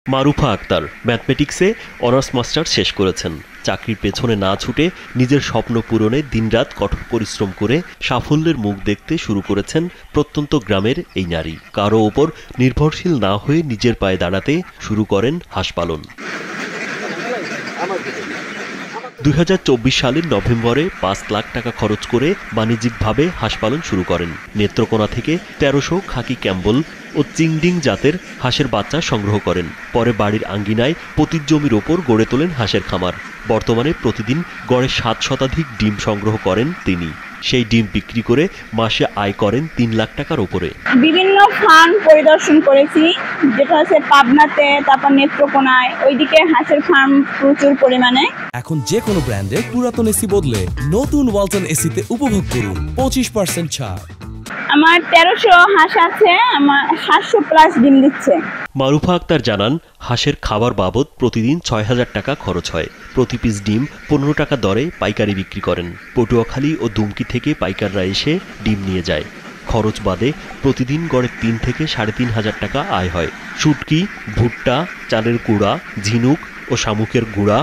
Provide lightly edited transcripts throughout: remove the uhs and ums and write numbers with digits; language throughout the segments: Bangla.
মারুফা আক্তার ম্যাথমেটিক্সে অনার্স মাস্টার শেষ করেছেন। চাকরির পেছনে না ছুটে নিজের স্বপ্ন পূরণে দিনরাত কঠোর পরিশ্রম করে সাফল্যের মুখ দেখতে শুরু করেছেন প্রত্যন্ত গ্রামের এই নারী। কারো ওপর নির্ভরশীল না হয়ে নিজের পায়ে দাঁড়াতে শুরু করেন হাঁস পালন। ২০২৪ সালের নভেম্বরে ৫ লাখ টাকা খরচ করে বাণিজ্যিকভাবে হাঁস পালন শুরু করেন। নেত্রকোনা থেকে ১৩০০ খাকি ক্যাম্বল ও চিংডিং জাতের হাঁসের বাচ্চা সংগ্রহ করেন। পরে বাড়ির আঙ্গিনায় পতিত জমির ওপর গড়ে তোলেন হাঁসের খামার। বর্তমানে প্রতিদিন গড়ে ৭ শতাধিক ডিম সংগ্রহ করেন তিনি। সেই ডিম বিক্রি করে মাসে আয় করেন ৩ লাখ টাকার উপরে। বিভিন্ন ফার্ম পরিদর্শন করেছি, যেটা হচ্ছে পাবনাতে, তারপর নেত্রকোনায়, ওইদিকে হাঁসের ফার্ম প্রচুর পরিমাণে। এখন যে কোনো ব্র্যান্ডের পুরাতন এসি বদলে নতুন ওয়ালটন এসিতে উপভোগ করুন ২৫% ছাড়। আমার ১৩০০ হাঁস আছে, আমার ৭০০+ ডিম দিচ্ছে। মারুফা আক্তার জানান, হাঁসের খাবার বাবদ প্রতিদিন ৬,০০০ টাকা খরচ হয়। প্রতি পিস ডিম ১৫ টাকা দরে পাইকারি বিক্রি করেন। পটুয়াখালী ও দুমকি থেকে পাইকাররা এসে ডিম নিয়ে যায়। খরচ বাদে প্রতিদিন গড়ে ৩ থেকে ৩,৫০০ টাকা আয় হয়। শুটকি, ভুট্টা, চালের গুঁড়া, ঝিনুক ও শামুকের গুঁড়া,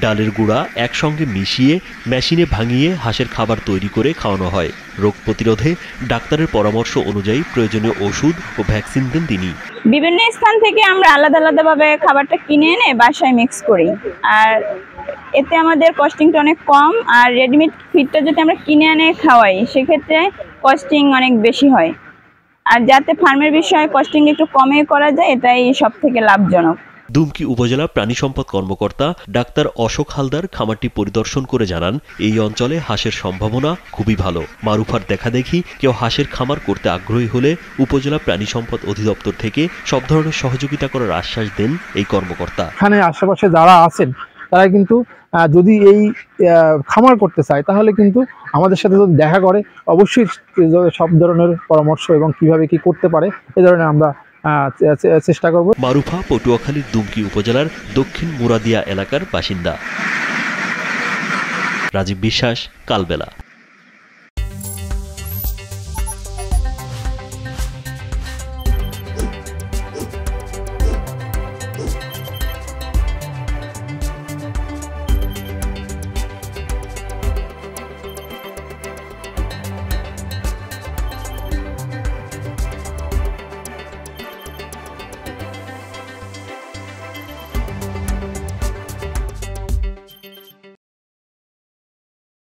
ডালের গুঁড়া একসঙ্গে মিশিয়ে মেশিনে ভাঙিয়ে হাঁসের খাবার তৈরি করে খাওয়ানো হয়। রোগ প্রতিরোধে ডাক্তারের পরামর্শ অনুযায়ী প্রয়োজনীয় ওষুধ ও ভ্যাকসিন দেন তিনি। বিভিন্ন স্থান থেকে আমরা আলাদা আলাদাভাবে খাবারটা কিনে এনে বাসায় মিক্স করি, আর এতে আমাদের কস্টিংটা অনেক কম। আর রেডিমেড ফিডটা যদি আমরা কিনে এনে খাওয়াই, সেক্ষেত্রে কস্টিং অনেক বেশি হয়। আর যাতে ফার্মের বিষয়ে কস্টিং একটু কমে করা যায়, এটাই সব থেকে লাভজনক। দুমকি উপজেলা প্রাণী সম্পদ কর্মকর্তা ডাক্তার অশোক হালদার খামারটি পরিদর্শন করে জানান, এই অঞ্চলে হাঁসের সম্ভাবনা খুবই ভালো। মারুফার দেখাদেখি কেউ হাঁসের খামার করতে আগ্রহী হলে উপজেলা প্রাণী সম্পদ অধিদপ্তর থেকে সব ধরনের সহযোগিতা করার আশ্বাস দেন এই কর্মকর্তা। এখানে আশেপাশে যারা আছেন তারা কিন্তু যদি এই খামার করতে চায়, তাহলে কিন্তু আমাদের সাথে যদি দেখা করে, অবশ্যই সব ধরনের পরামর্শ এবং কিভাবে কি করতে পারে এ ধরনের আমরা চেষ্টা করব। মারুফা পটুয়াখালীর দুমকি উপজেলার দক্ষিণ মুরাদিয়া এলাকার বাসিন্দা। রাজীব বিশ্বাস, কালবেলা।